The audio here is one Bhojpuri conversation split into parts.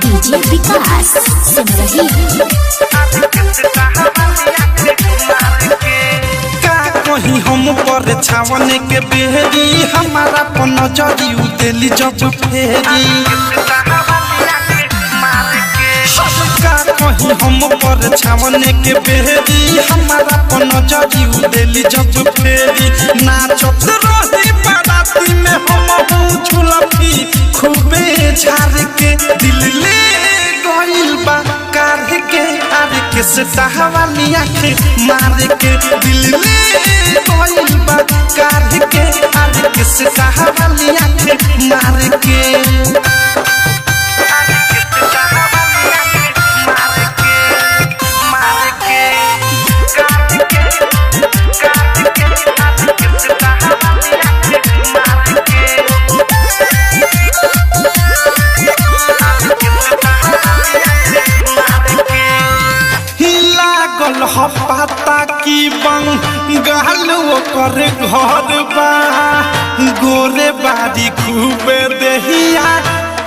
डीजे विकास सिमरही कहीं हम पर छावन के बेहरी हमारा पन जरी उतेली जब फेरी कहीं हम पर छावन के बेहरी हमारा पन जरी उतेली जब फेरी नाचत रही बाराती में हम झुलफी खूबे झाड़ के दिल ले गइल बा कार के आर के सहावाली आँख मार के दिल ले गइल बा कार के आर के सहावाली आँख मार के पता की बंगाल कर घर बा गोरे बारी खूबे देहिया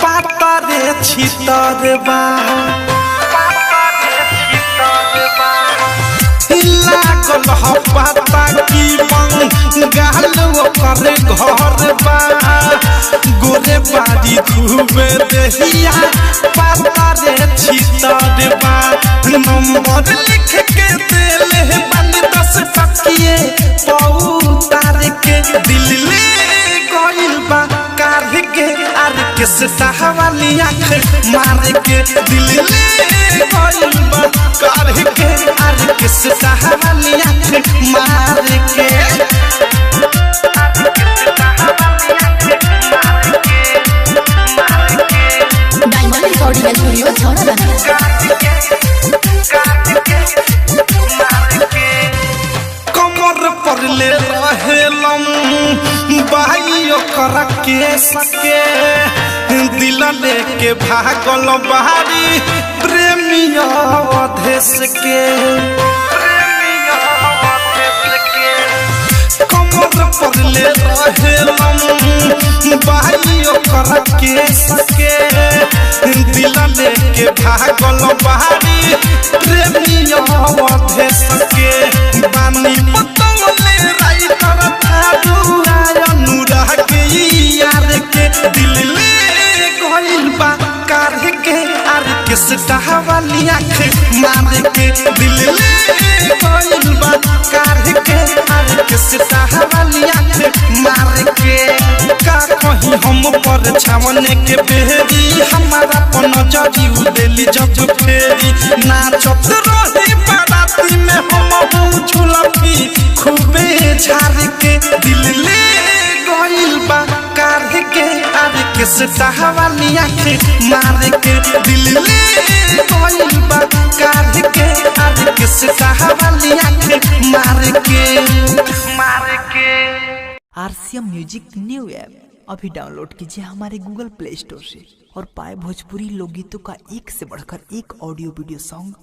पाता रे छितर बा लागल पता की बंगाल कर घर बा गोरे बारी खूबे देहिया पाता रे छितर बा नंबर लिख के दिल बंद 10 टकिए पौतार के दिल ले गइल बा कार के आर के सहावाली आँख मार के दिल ले गइल बा कार के आर के सहावाली आँख मार के डायमंड रिकॉर्डिंग स्टूडियो छौड़ा कमर पर ले रहेलम भाई ओकर के सके दिल लेके भागल बाहरी प्रेमिया अधेश के कमर पर ले रहेलम भाई ओकर के सके दिल लेके भागल बाहरी प्रेमिया अधेश के बानी पतवले राइटर थारू अनुराग के यार के दिल ले गइल बा कार के आर के सहावाली आँख मार के दिल ले गइल बा कार के आर के सहावाली आँख मार के का कहीं हम पर छावन के बेहरी हमारा पन जरी उदेली जब फेरी नाचत रही बाराती में हम झुलफी खूबे झाड़ के दिल ले गइल बा कार के आर के सहावाली आँख मार के दिल ले गइल बा कार के आर के सहावाली आँख मार के RCM म्यूजिक न्यू ऐप अभी डाउनलोड कीजिए हमारे गूगल प्ले स्टोर से और पाए भोजपुरी लोकगीतों का एक से बढ़कर एक ऑडियो वीडियो सॉन्ग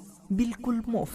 बिल्कुल मुफ्त।